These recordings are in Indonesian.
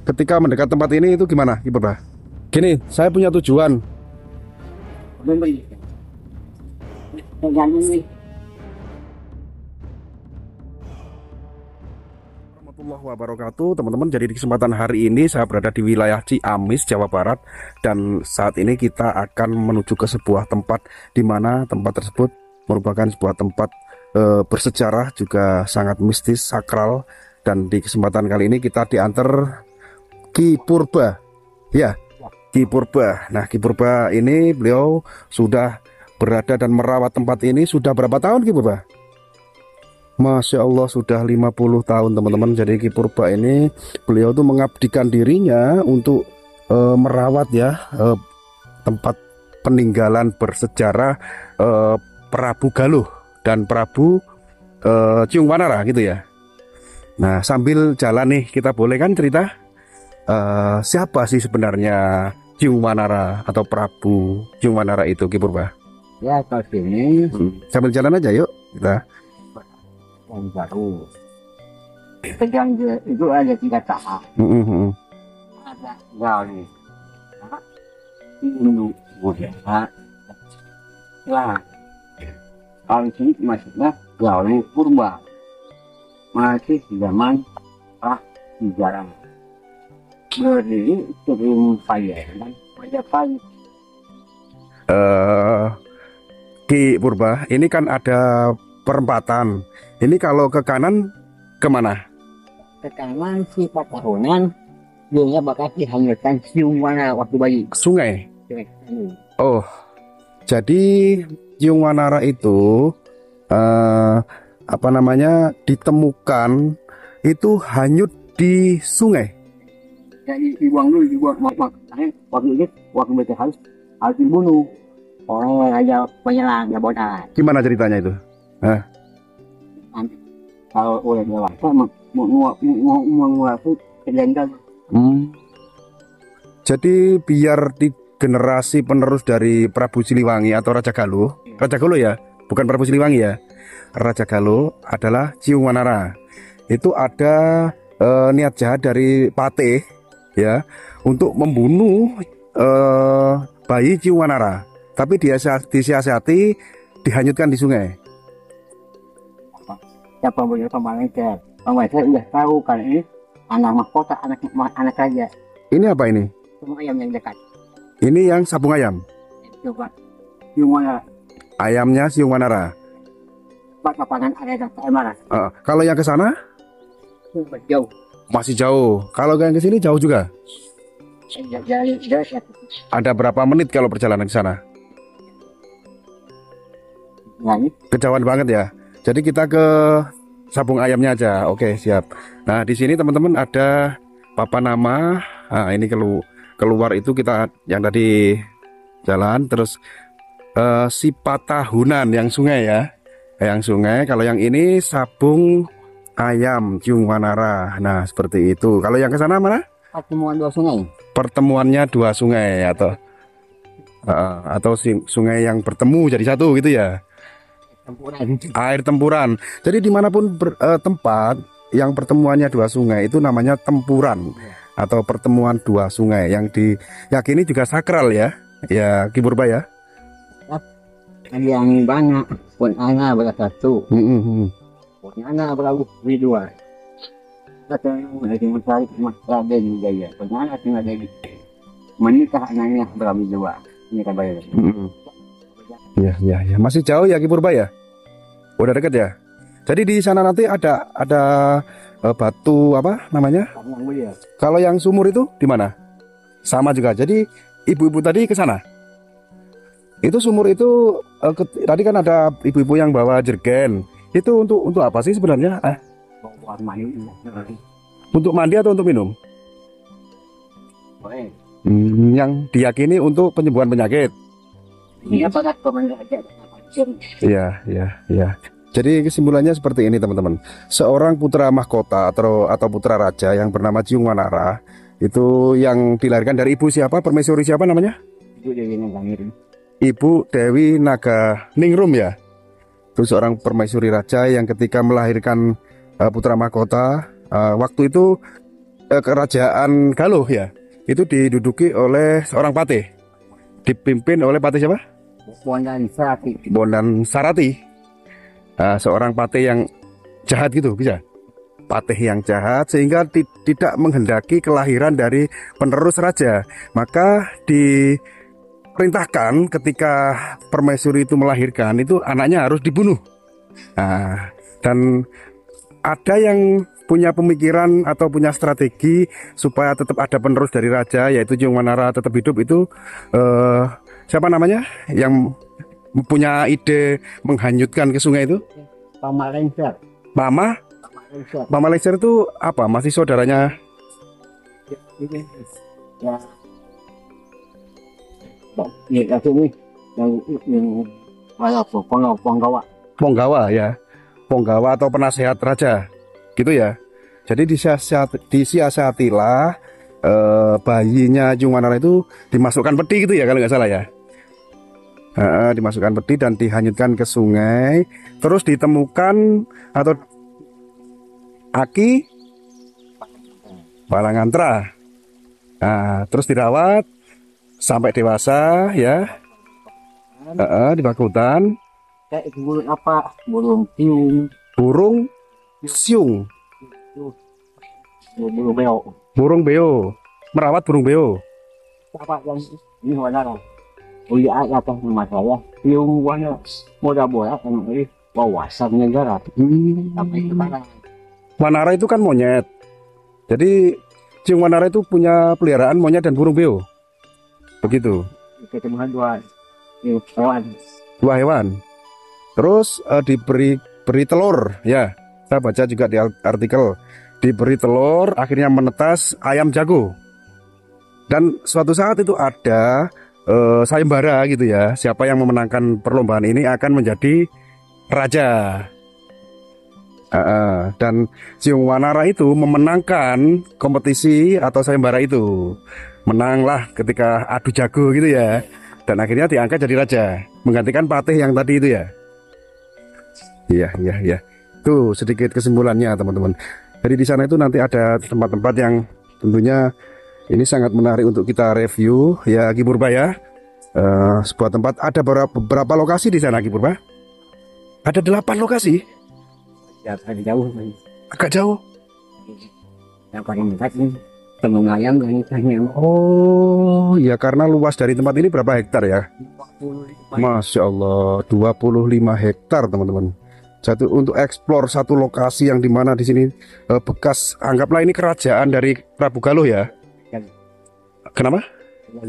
ketika mendekat tempat ini itu gimana, Ki Purba? Gini, saya punya tujuan. Warahmatullahi wabarakatuh, teman-teman. Jadi di kesempatan hari ini saya berada di wilayah Ciamis, Jawa Barat, dan saat ini kita akan menuju ke sebuah tempat di mana tempat tersebut merupakan sebuah tempat bersejarah, juga sangat mistis, sakral. Dan di kesempatan kali ini kita diantar Ki Purba, ya, Ki Purba. Nah, Ki Purba ini beliau sudah berada dan merawat tempat ini sudah berapa tahun, Ki Purba? Masya Allah, sudah 50 tahun, teman-teman. Jadi Ki Purba ini beliau tuh mengabdikan dirinya untuk merawat ya tempat peninggalan bersejarah Prabu Galuh dan Prabu Ciung Wanara gitu ya. Nah, sambil jalan nih kita boleh kan cerita siapa sih sebenarnya Ciung Wanara atau Prabu Ciung Wanara itu, Ki Purba? Ya, kalau sini Sambil jalan aja yuk kita. yang baru. Sedang itu ada 3 tahap. Ada Galuh, Gunung Budaya. Lah, kalau sini maksudnya Galuh Purba. Masih zaman sejarah. Berdiri sebelum Pajajaran. Majapahit. Ki Purba, ini kan ada perempatan. Ini kalau ke kanan kemana? Ke kanan si Patahunan, dulunya bakal dihanyutkan Ciung Wanara waktu bayi. Sungai. Oh, jadi Ciung Wanara itu apa namanya, ditemukan itu hanyut di sungai. Jadi dibuang dulu, waktu itu waktu mereka harus dibunuh oleh raja penyelam Jabotan. Gimana ceritanya itu? Kalau udah dewasa menguasai kelenjar. Jadi biar di generasi penerus dari Prabu Siliwangi atau Raja Galuh ya, bukan Prabu Siliwangi ya. Raja Galuh adalah Ciung Wanara. Itu ada niat jahat dari Patih ya untuk membunuh bayi Ciung Wanara. Tapi dia disiasati, dihanyutkan di sungai. Siapa punya Pemangker? Pemangker udah tahu kan ini anak mahkota, anak raja. Ini apa ini? Semua ayam yang dekat. Ini yang sabung ayam. Coba Ciung Wanara. Ayamnya Ciung Wanara. Lapangan ada Emara. Kalau yang ke sana Jauh. masih jauh. Kalau yang ke sini jauh juga. Ada berapa menit kalau perjalanan ke sana? Kejauhan banget ya. Jadi kita ke sabung ayamnya aja. Oke, siap. Nah, di sini teman-teman ada papan nama. Nah, ini keluar itu kita yang tadi jalan terus si Patahunan yang sungai ya. Yang sungai, kalau yang ini sabung ayam Ciung Wanara. Nah, seperti itu. Kalau yang ke sana mana? Pertemuan 2 sungai. Pertemuannya 2 sungai atau sungai yang bertemu jadi satu gitu ya. Tempuran. Air tempuran. Jadi dimanapun tempat yang pertemuannya 2 sungai itu namanya tempuran atau pertemuan 2 sungai yang diyakini juga sakral ya. Ya, Ki Purba ya. Yang banyak pun anak bersatu. Pun anak berlalu di 2. Kata lagi mencari mas Raden juga ya. Pun anak tinggal dari menikah anaknya berlalu 2. Ini kabar. Ya. Masih jauh ya Ki Purba ya? Udah deket ya? Jadi di sana nanti ada batu apa namanya? Kalau yang sumur itu di mana? Sama juga. Jadi ibu-ibu tadi ke sana. Itu sumur itu tadi kan ada ibu-ibu yang bawa jergen. Itu untuk apa sih sebenarnya? Untuk mandi atau untuk minum? Yang diyakini untuk penyembuhan penyakit. Iya. Jadi kesimpulannya seperti ini teman-teman. Seorang putra mahkota atau putra raja yang bernama Ciung Wanara itu yang dilahirkan dari ibu siapa? Permaisuri siapa namanya? Ibu Dewi Naga Ningrum ya. Itu seorang permaisuri raja yang ketika melahirkan putra mahkota waktu itu kerajaan Galuh ya. Itu diduduki oleh seorang patih. Dipimpin oleh patih siapa? Bondan Sarati. Bondan Sarati. Seorang patih yang jahat gitu bisa. Patih yang jahat sehingga tidak menghendaki kelahiran dari penerus raja. Maka diperintahkan ketika permaisuri itu melahirkan itu anaknya harus dibunuh. Dan ada yang punya pemikiran atau punya strategi supaya tetap ada penerus dari raja, yaitu Ciung Wanara tetap hidup itu siapa namanya yang punya ide menghanyutkan ke sungai itu? Pama Lengser. Mama Lengser itu apa? Masih saudaranya? Ya. Ya, sini yang Ponggawa. Ponggawa ya. Ponggawa atau penasehat raja. Gitu ya. Jadi disiasatilah bayinya Ciung Wanara itu dimasukkan peti gitu ya kalau nggak salah ya. Dimasukkan peti dan dihanyutkan ke sungai, terus ditemukan atau Aki Balangantra. Terus dirawat sampai dewasa ya. Di hutan. Kayak itu burung apa? Burung siung. Burung siung. Burung beo. Burung beo. Merawat burung beo. Apa yang ini Wanara? Oh iya, kata sama saya. Siung Wanara. Mudah-mudahan ini wawasan negara. Sampai kemana? Wanara itu kan monyet. Jadi Ciung Wanara itu punya peliharaan monyet dan burung beo. Begitu. Ketemu dua hewan. Dua hewan. Terus diberi telur ya. Saya baca juga di artikel. Diberi telur, akhirnya menetas ayam jago. Dan suatu saat itu ada sayembara gitu ya. Siapa yang memenangkan perlombaan ini akan menjadi raja. Dan Ciung Wanara itu memenangkan kompetisi atau sayembara itu. Menanglah ketika adu jago gitu ya. Dan akhirnya diangkat jadi raja, menggantikan patih yang tadi itu ya. Iya. Tuh sedikit kesimpulannya teman-teman. Jadi di sana itu nanti ada tempat-tempat yang tentunya ini sangat menarik untuk kita review ya, Ki Purba ya. Sebuah tempat ada beberapa lokasi di sana, Ki Purba. Ada 8 lokasi. Ya, agak jauh. Agak jauh. Yang paling dekat nih, Gunung Ayam dan Tanyang. Oh, ya karena luas dari tempat ini berapa hektar ya? 45. Masya Allah, 25 hektar teman-teman. Satu untuk eksplor satu lokasi yang dimana di sini bekas, anggaplah ini kerajaan dari Prabu Galuh ya. Kenapa?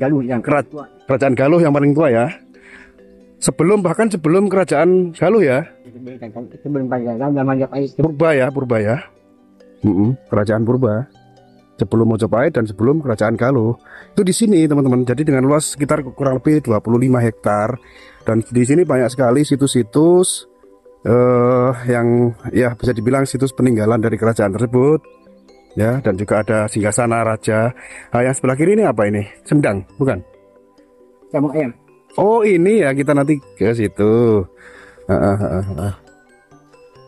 Galuh yang Kerajaan Galuh yang paling tua ya. Bahkan sebelum kerajaan Galuh ya. sebelum Majapahit. Purba ya. Kerajaan Purba. Sebelum Majapahit dan sebelum kerajaan Galuh. Itu di sini teman-teman. Jadi dengan luas sekitar kurang lebih 25 hektar. Dan di sini banyak sekali situs-situs yang ya bisa dibilang situs peninggalan dari kerajaan tersebut. Ya, dan juga ada singgasana raja. Yang sebelah kiri ini apa ini? Sendang, bukan? Sama ayam. Oh ini ya, kita nanti ke situ.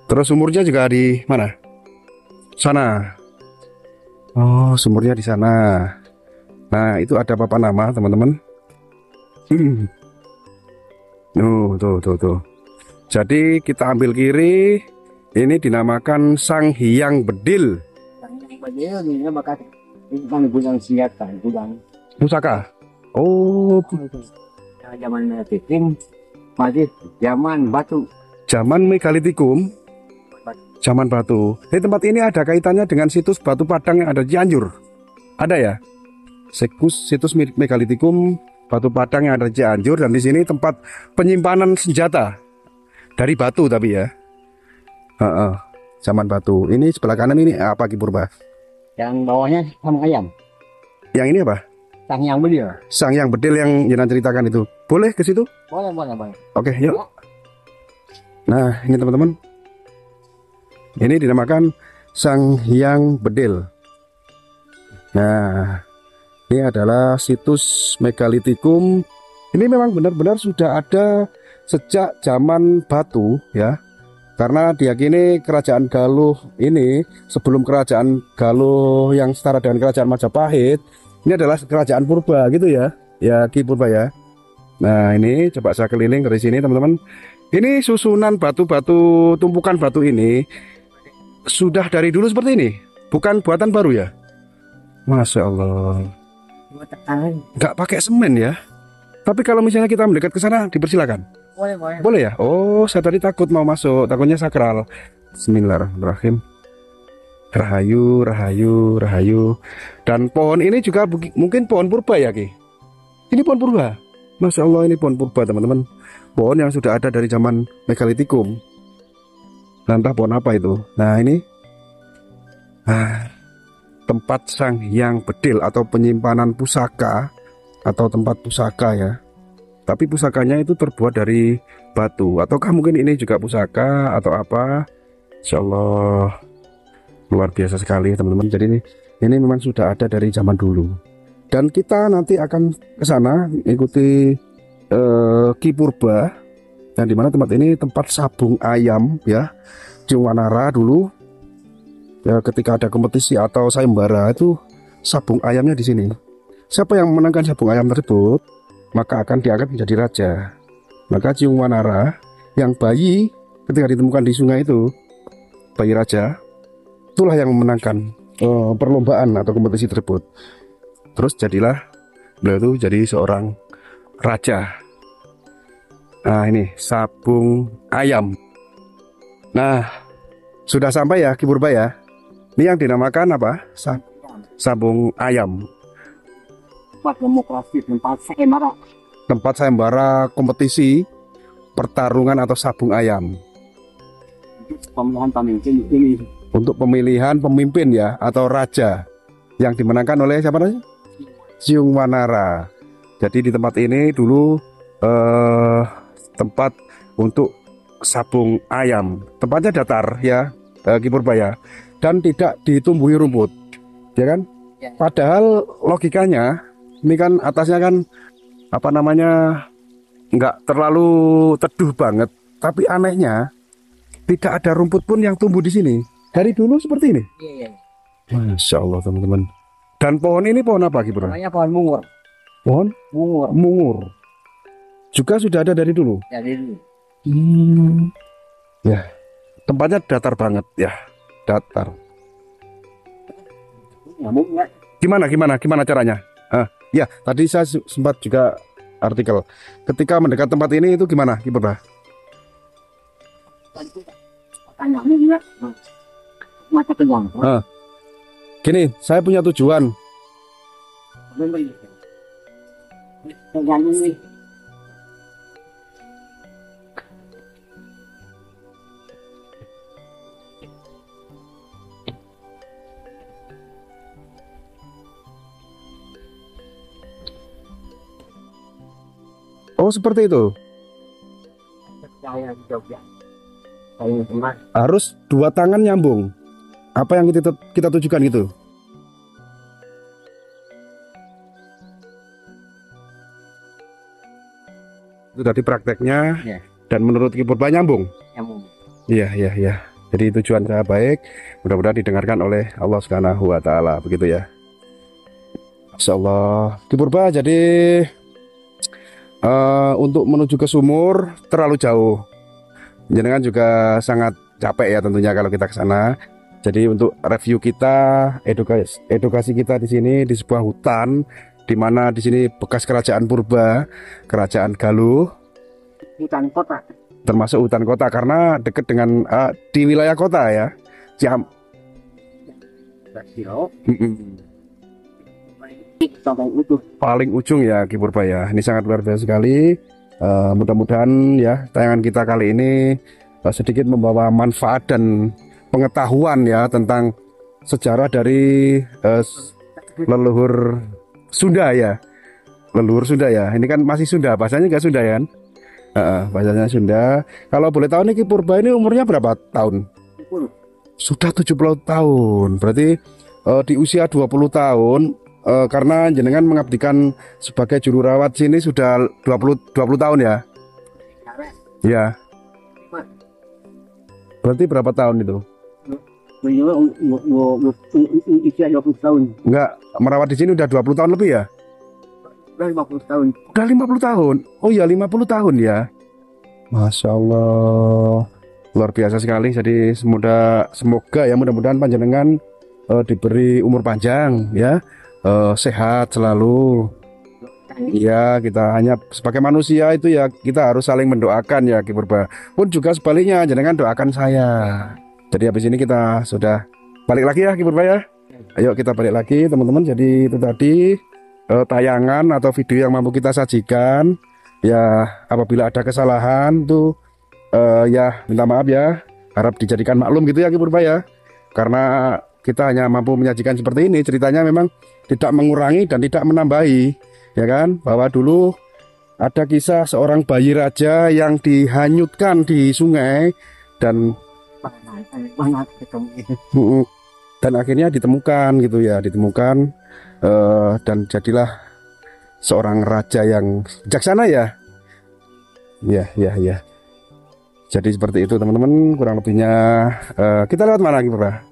Terus sumurnya juga di mana? Sana. Oh, sumurnya di sana. Nah, itu ada papan nama, teman-teman. Tuh. Jadi kita ambil kiri. Ini dinamakan Sang Hyang Bedil. Sang Hyang Bedil ini bakal bukan gudang senjata, gudang pusaka. Oh, zaman Megalitik masih zaman batu. Zaman Megalitikum. Zaman batu. Di tempat ini ada kaitannya dengan situs batu padang yang ada di Cianjur. Ada ya? Situs Megalitikum batu padang yang ada di Cianjur, dan di sini tempat penyimpanan senjata dari batu tapi ya. Zaman batu. Ini sebelah kanan ini apa, Ki Purba? Yang bawahnya sama ayam. Yang ini apa? Sang Hyang Bedil. Sang Hyang Bedil yang Yenan ceritakan itu. Boleh ke situ? Boleh. Oke, yuk. Nah, ini teman-teman. Ini dinamakan Sang Hyang Bedil. Nah, ini adalah situs Megalitikum. Ini memang benar-benar sudah ada sejak zaman batu ya. Karena diyakini kerajaan Galuh ini sebelum kerajaan Galuh yang setara dengan kerajaan Majapahit ini adalah kerajaan purba gitu ya. Ya Ki Purba ya. Nah, ini coba saya keliling dari sini teman-teman. Ini susunan batu-batu, tumpukan batu ini sudah dari dulu seperti ini. Bukan buatan baru ya. Masya Allah. Nggak pakai semen ya. Tapi kalau misalnya kita mendekat ke sana dipersilakan. Boleh, boleh. Boleh ya? Oh, saya tadi takut mau masuk, takutnya sakral. Bismillahirrahmanirrahim. Rahayu, rahayu, rahayu. Dan pohon ini juga mungkin pohon purba ya, Ki? Ini pohon purba. Masya Allah, ini pohon purba, teman-teman. Pohon yang sudah ada dari zaman Megalitikum. Nah, entah pohon apa itu. Nah, ini tempat Sang Hyang Bedil atau penyimpanan pusaka atau tempat pusaka ya. Tapi pusakanya itu terbuat dari batu. Ataukah mungkin ini juga pusaka atau apa? Insya Allah luar biasa sekali teman-teman. Jadi ini memang sudah ada dari zaman dulu. Dan kita nanti akan ke sana ikuti Ki Purba. Dan dimana tempat ini tempat sabung ayam ya. Ciwanara dulu. Ya ketika ada kompetisi atau sayembara itu sabung ayamnya di sini. Siapa yang menangkan sabung ayam tersebut, maka akan diangkat menjadi raja. Maka Ciwanara yang bayi ketika ditemukan di sungai itu, bayi raja, itulah yang memenangkan perlombaan atau kompetisi tersebut. Terus jadilah beliau itu jadi seorang raja. Nah ini sabung ayam. Nah sudah sampai ya Ki Purba ya. Ini yang dinamakan apa? Sabung ayam. Tempat demokrasi, tempat sayembara. Tempat sayembara kompetisi pertarungan atau sabung ayam. Pemilihan pemimpin ini. Untuk pemilihan pemimpin ya atau raja yang dimenangkan oleh siapa namanya? Ciwanara. Jadi di tempat ini dulu tempat untuk sabung ayam. Tempatnya datar ya, Ki Purba ya, dan tidak ditumbuhi rumput, ya kan? Ya. Padahal logikanya ini kan atasnya kan apa namanya nggak terlalu teduh banget, tapi anehnya tidak ada rumput pun yang tumbuh di sini. Dari dulu seperti ini. Iya. Masya Allah teman-teman. Dan pohon ini pohon apa Ki Purba? Namanya pohon mungur. Pohon Mungur. mungur. Juga sudah ada dari dulu. Jadi dulu. Ya, tempatnya datar banget ya, datar. Nyamuk nggak? Gimana caranya? Ya, tadi saya sempat juga artikel. Ketika mendekat tempat ini itu gimana, Ki Purba? Tanya ini nggak? Mata pegang. Gini, saya punya tujuan. Pegang ini. Oh, seperti itu. Saya di Jogja. Saya emas. Harus dua tangan nyambung. Apa yang kita tujukan gitu. Itu tadi prakteknya. Ya. Dan menurut Ki Purba nyambung. Nyambung. Iya. Jadi tujuan saya baik. Mudah-mudahan didengarkan oleh Allah Subhanahu wa Ta'ala. Begitu ya. Masya Allah. Ki Purba jadi untuk menuju ke sumur terlalu jauh. Jenengan juga sangat capek ya tentunya kalau kita ke sana. Jadi untuk review kita, edukasi kita di sini di sebuah hutan, di mana di sini bekas kerajaan purba, kerajaan Galuh, Hutan kota. termasuk hutan kota karena dekat dengan di wilayah kota ya. Sampai utuh. Paling ujung ya Ki Purba ya. Ini sangat luar biasa sekali. Mudah-mudahan ya tayangan kita kali ini sedikit membawa manfaat dan pengetahuan ya tentang sejarah dari leluhur Sunda ya. Leluhur Sunda ya. Ini kan masih Sunda, bahasanya nggak Sunda ya kan? Bahasanya Sunda. Kalau boleh tahu nih Ki Purba ini umurnya berapa tahun? 10. Sudah 70 tahun. Berarti di usia 20 tahun karena jenengan mengabdikan sebagai juru rawat sini sudah 20 tahun ya. Ya. Berarti berapa tahun itu? Beliau usia 20 tahun. Enggak, merawat di sini udah 20 tahun lebih ya? Udah 50 tahun. Udah 50 tahun? Oh iya 50 tahun ya? Masya Allah, luar biasa sekali. Jadi semoga ya mudah-mudahan panjenengan diberi umur panjang ya, sehat selalu. Iya, kita hanya sebagai manusia itu ya kita harus saling mendoakan ya Ki Purba. Pun juga sebaliknya, jangan doakan saya. Jadi habis ini kita sudah balik lagi ya Ki Purba ya. Ayo kita balik lagi teman-teman. Jadi itu tadi tayangan atau video yang mampu kita sajikan. Ya apabila ada kesalahan tuh ya minta maaf ya. Harap dijadikan maklum gitu ya Ki Purba ya. Karena kita hanya mampu menyajikan seperti ini. Ceritanya memang tidak mengurangi dan tidak menambahi. Ya kan, bahwa dulu ada kisah seorang bayi raja yang dihanyutkan di sungai dan akhirnya ditemukan gitu ya, dan jadilah seorang raja yang bijaksana ya. Ya. Jadi seperti itu teman-teman, kurang lebihnya. Kita lewat mana gitu, Pak?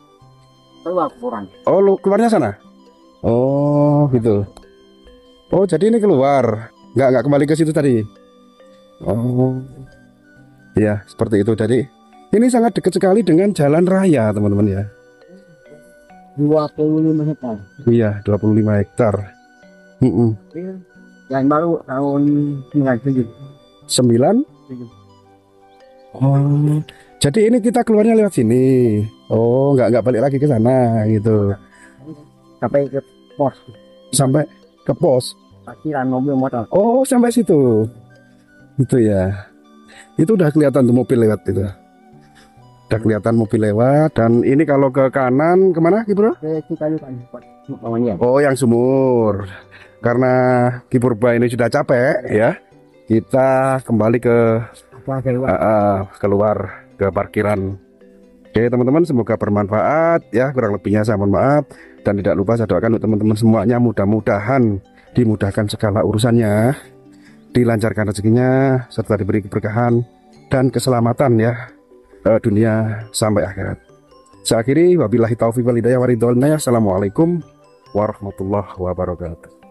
Keluar. Oh, keluarnya sana. Oh, gitu. Oh, jadi ini keluar, nggak kembali ke situ tadi. Oh, ya seperti itu. Jadi ini sangat dekat sekali dengan jalan raya, teman-teman ya. 25 hektar. Iya, 25 hektar. Yang baru tahun 97. 9? Oh, jadi ini kita keluarnya lewat sini. Oh, nggak balik lagi ke sana gitu. Sampai ke pos. Sampai ke pos. Parkiran mobil motor. Oh, sampai situ. Itu ya. Itu udah kelihatan tuh mobil lewat itu. Udah kelihatan mobil lewat. Dan ini kalau ke kanan kemana Ki Bro? Ke Cikalukan. Oh, yang sumur. Karena Ki Purba ini sudah capek ya. Kita kembali keluar ke parkiran. Oke teman-teman, semoga bermanfaat ya. Kurang lebihnya saya mohon maaf. Dan tidak lupa saya doakan untuk teman-teman semuanya, mudah-mudahan dimudahkan segala urusannya, dilancarkan rezekinya, serta diberi keberkahan dan keselamatan ya, dunia sampai akhirat. Saya akhiri, wabillahi taufiq wal hidayah wa ridwan. Assalamualaikum warahmatullahi wabarakatuh.